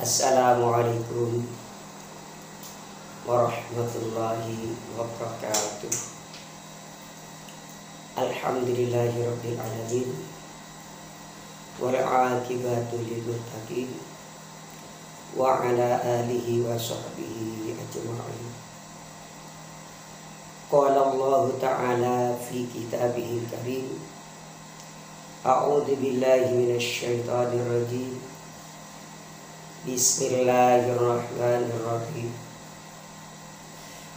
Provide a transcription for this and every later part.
Assalamualaikum warahmatullahi wabarakatuh. Alhamdulillahirabbil alamin wal aqibatu lil muttaqin wa ala alihi wa sahbihi ajma'in. Qala Allah ta'ala fi kitabihil karim, a'udzu billahi minasy syaithanir rajim. Bismillahirrahmanirrahim.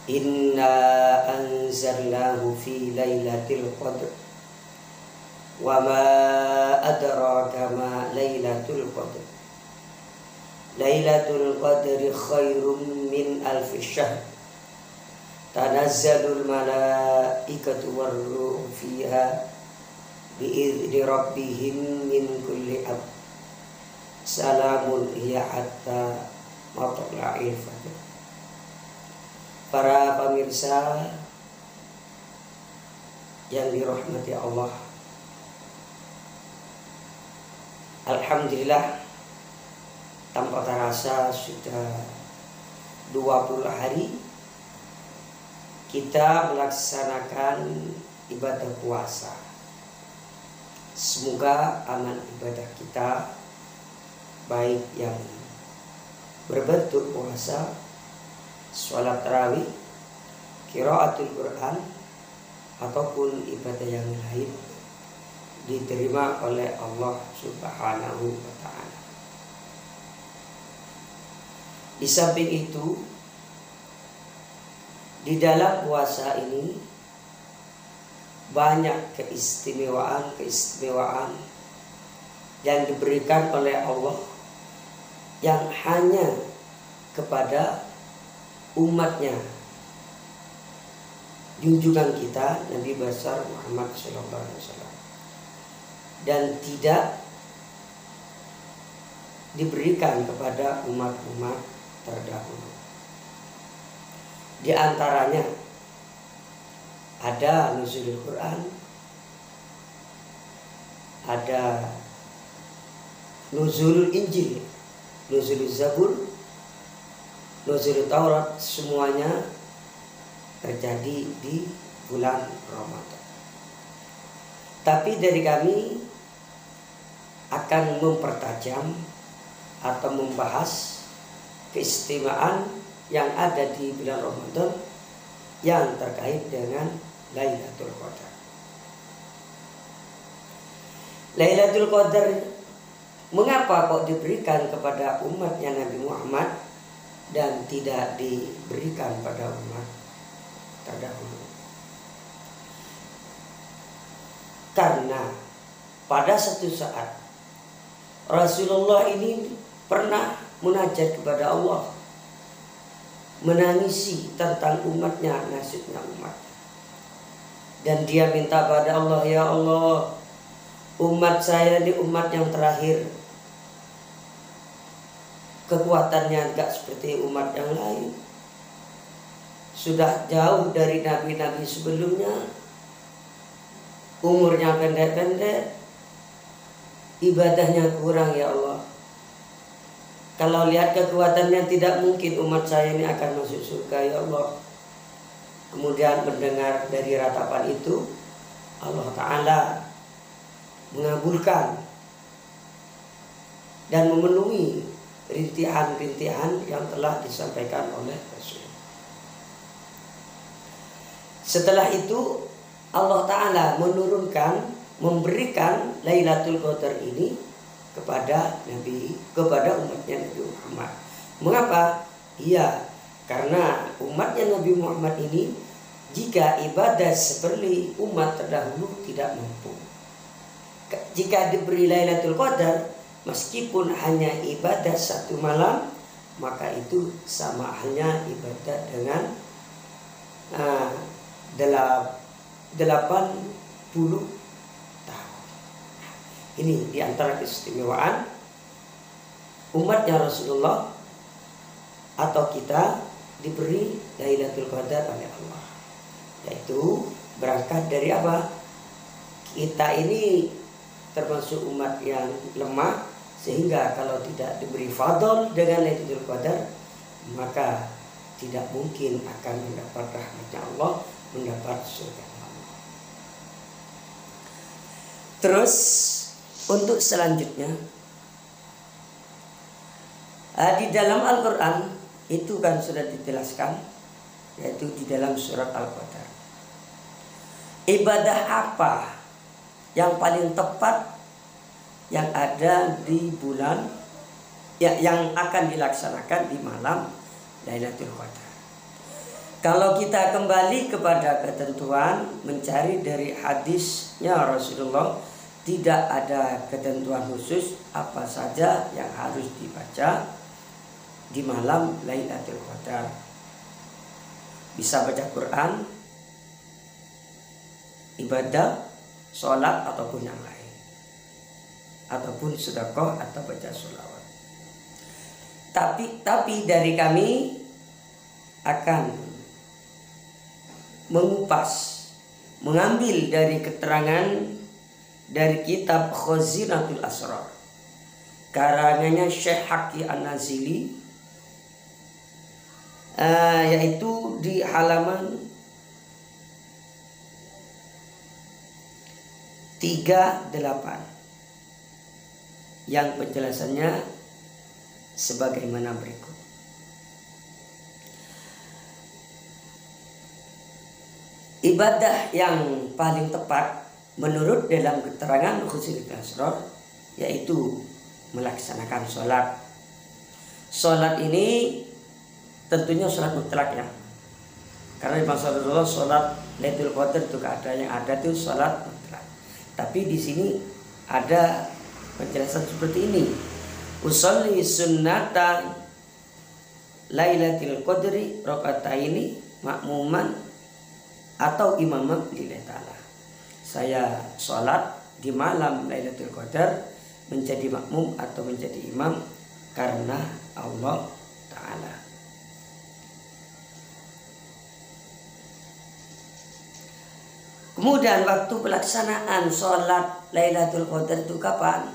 Inna anzalnahu fi lailatul qadr wa ma adraka ma lailatul qadr. Lailatul qadri khairum min alfi syahr. Tanazzalul malaikatu war-ruhu fiha bi'izni rabbihim min kulli amr. Salamun hiya hatta matla'il fajr. Para pemirsa yang dirahmati Allah, alhamdulillah tanpa terasa sudah 20 hari kita melaksanakan ibadah puasa. Semoga amal ibadah kita, baik yang berbentuk puasa, sholat tarawih, qiraatul Quran, ataupun ibadah yang lain, diterima oleh Allah Subhanahu wa ta'ala. Di samping itu, di dalam puasa ini banyak keistimewaan yang diberikan oleh Allah yang hanya kepada umatnya, junjungan kita Nabi besar Muhammad SAW, dan tidak diberikan kepada umat-umat terdahulu. Di antaranya ada nuzulul Quran, ada nuzulul Injil, nuzulul Zabur, nuzulul Taurat, semuanya terjadi di bulan Ramadan. Tapi dari kami akan mempertajam atau membahas keistimewaan yang ada di bulan Ramadan yang terkait dengan Lailatul Qadar. Lailatul Qadar mengapa kok diberikan kepada umatnya Nabi Muhammad dan tidak diberikan pada umat terdahulu? Karena pada satu saat Rasulullah ini pernah munajat kepada Allah, menangisi tentang umatnya, nasibnya umat. Dan dia minta pada Allah, ya Allah, umat saya ini umat yang terakhir, kekuatannya enggak seperti umat yang lain, sudah jauh dari nabi-nabi sebelumnya, umurnya pendek-pendek, ibadahnya kurang, ya Allah. Kalau lihat kekuatannya tidak mungkin umat saya ini akan masuk surga, ya Allah. Kemudian mendengar dari ratapan itu, Allah Ta'ala mengabulkan dan memenuhi rintihan-rintihan yang telah disampaikan oleh Rasul. Setelah itu Allah Ta'ala memberikan Lailatul Qadar ini kepada umatnya Nabi Muhammad. Mengapa? Iya, karena umatnya Nabi Muhammad ini jika ibadah seperti umat terdahulu tidak mampu. Jika diberi Lailatul Qadar, meskipun hanya ibadah satu malam, maka itu sama halnya ibadah dengan 80 tahun. Ini diantara keistimewaan umatnya Rasulullah atau kita diberi Lailatul Qadar oleh Allah, yaitu berangkat dari apa? Kita ini termasuk umat yang lemah, Sehingga kalau tidak diberi fadl dengan Lailatul Qadar, maka tidak mungkin akan mendapat rahmatnya Allah, mendapat surga Allah. Terus untuk selanjutnya, di dalam Al-Quran itu kan sudah dijelaskan, yaitu di dalam surat Al-Qadar. Ibadah apa yang paling tepat yang ada di bulan yang akan dilaksanakan di malam Lailatul Qadar? Kalau kita kembali kepada ketentuan, mencari dari hadisnya Rasulullah, tidak ada ketentuan khusus apa saja yang harus dibaca di malam Lailatul Qadar. Bisa baca Quran, ibadah, sholat ataupun yang lain, ataupun sedekah atau baca sholawat. Tapi dari kami akan mengambil dari keterangan dari kitab Khazinatul Asrar, karangannya Syekh Haqi An-Nazili, yaitu di halaman 38, yang penjelasannya sebagaimana berikut. Ibadah yang paling tepat menurut dalam keterangan Khazinatul Asrar yaitu melaksanakan sholat. Sholat ini tentunya sholat mutlak ya, karena di masa Rasulullah sholat Lailatul Qadar itu ada yang ada itu sholat mutlak. Tapi di sini ada penjelasan seperti ini: usolli sunnata Lailatul Qadri rakaataini makmuman atau imaman lillahi ta'ala. Saya sholat di malam Lailatul Qadar menjadi makmum atau menjadi imam karena Allah Ta'ala. Kemudian waktu pelaksanaan sholat Lailatul Qadar itu kapan?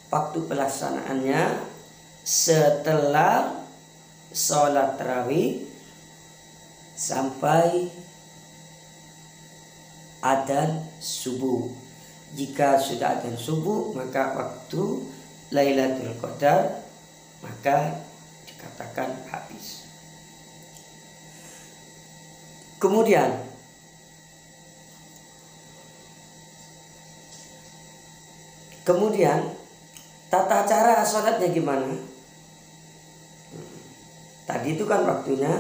Waktu pelaksanaannya setelah sholat tarawih sampai adzan subuh. Jika sudah adzan subuh, maka waktu Lailatul Qadar maka dikatakan habis. Kemudian tata cara sholatnya gimana? Tadi itu kan waktunya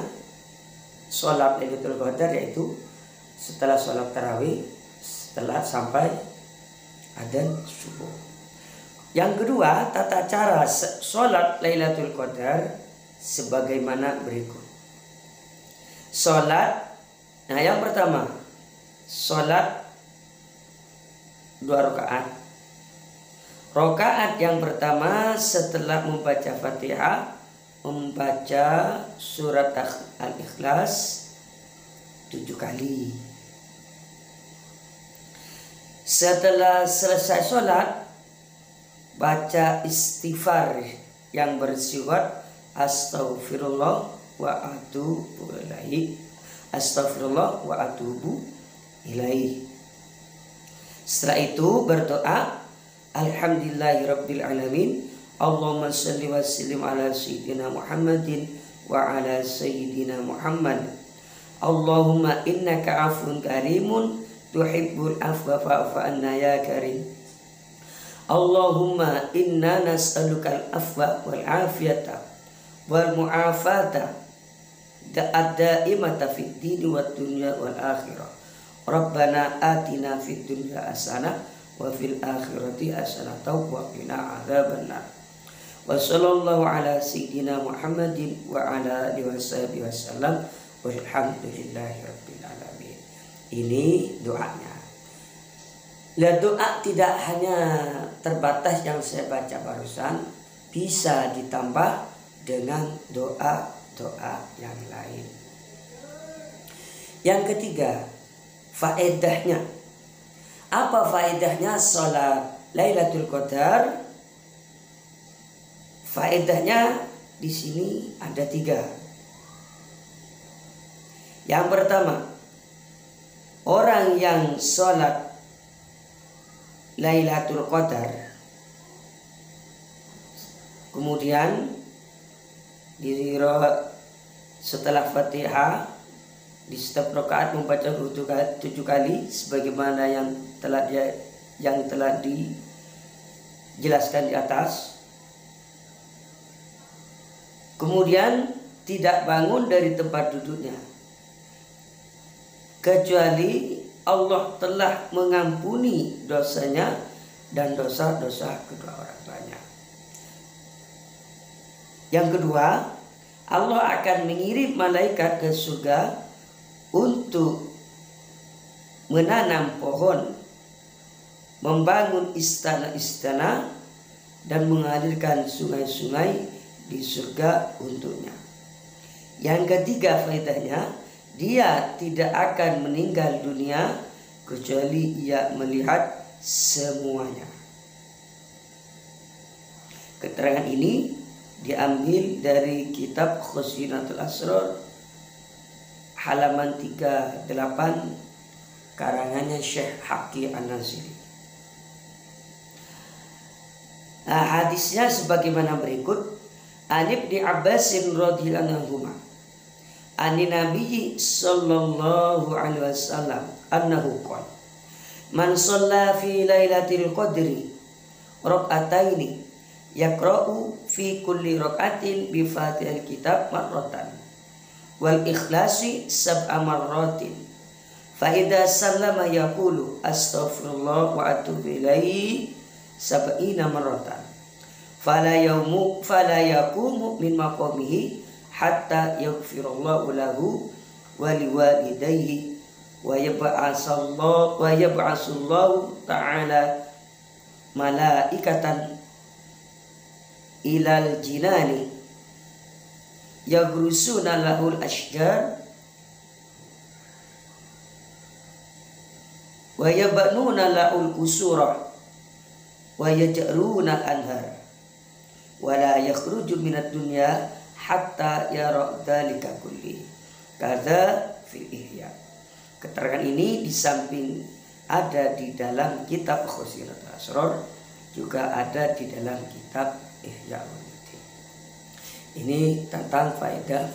sholat Lailatul Qadar yaitu setelah sholat tarawih, setelah sampai adzan subuh. Yang kedua, tata cara sholat Lailatul Qadar sebagaimana berikut. Sholat, nah yang pertama, sholat 2 rakaat. Rakaat yang pertama setelah membaca Fatihah, membaca surat Al-Ikhlas 7 kali. Setelah selesai sholat, baca istighfar yang bersifat astaghfirullah wa atubu ilaihi, astaghfirullah wa atubu ilaihi. Setelah itu berdoa, alhamdulillahirabbil alamin, Allahumma shalli wa sallim ala sayyidina Muhammadin wa ala sayyidina Muhammad. Allahumma innaka afun karimun tuhibbul afwa fa'fu anna ya karim. Allahumma inna nas'alukal afwa wal afiyata wal mu'afata ad-da'imata fid din wad dunya wal akhirah. Rabbana atina fid dunya hasanah wa fil akhirati hasanah wa qina adzabannar. Wa sallallahu ala sayyidina Muhammadin wa ala alihi wasallam. Walhamdulillahirabbil alamin. Ini doanya. Lah doa tidak hanya terbatas yang saya baca barusan, bisa ditambah dengan doa-doa yang lain. Yang ketiga, faedahnya. Apa faedahnya sholat Lailatul Qadar? Faedahnya di sini ada 3. Yang pertama, orang yang sholat Lailatul Qadar kemudian setelah Fatihah di setiap rakaat membaca 7 kali sebagaimana yang telah dijelaskan di atas. Kemudian tidak bangun dari tempat duduknya kecuali Allah telah mengampuni dosanya dan dosa-dosa kedua orang tuanya. Yang kedua, Allah akan mengirim malaikat ke surga untuk menanam pohon, membangun istana-istana, dan mengalirkan sungai-sungai di surga untuknya. Yang ketiga faedahnya, dia tidak akan meninggal dunia kecuali ia melihat semuanya. Keterangan ini diambil dari kitab Khazinatul Asrar halaman 38 karangannya Syekh Haqi An-Nasiri. Hadisnya sebagaimana berikut. An Ibnu Abbasin radhiyallahu anhu Ani Nabi sallallahu alaihi wasallam annahu qala man shalla fi lailatul qadri rak'ataini yaqra'u fi kulli rak'atin bi fatihil kitab marratan wal ikhlasi sab'a marratin fa idza sallama yaqulu astaghfirullah wa atubu ilaihi sab'ina marratan fala yaqumu min maqamihi hatta yaghfirallahu lahu wa liwalidayhi wa yab'asullahu ta'ala malaikatan ilal jinani yagrusuna lahul ashjar wa yabnuna lahul qusura wa yaj'aluna al-anhar wala yakhruju minad dunya hatta yara dzalika kulli kadza fil ihya. Keterangan ini di samping ada di dalam kitab Khazinatul Asrar juga ada di dalam kitab Ihya Ulumuddin. Ini tentang faedah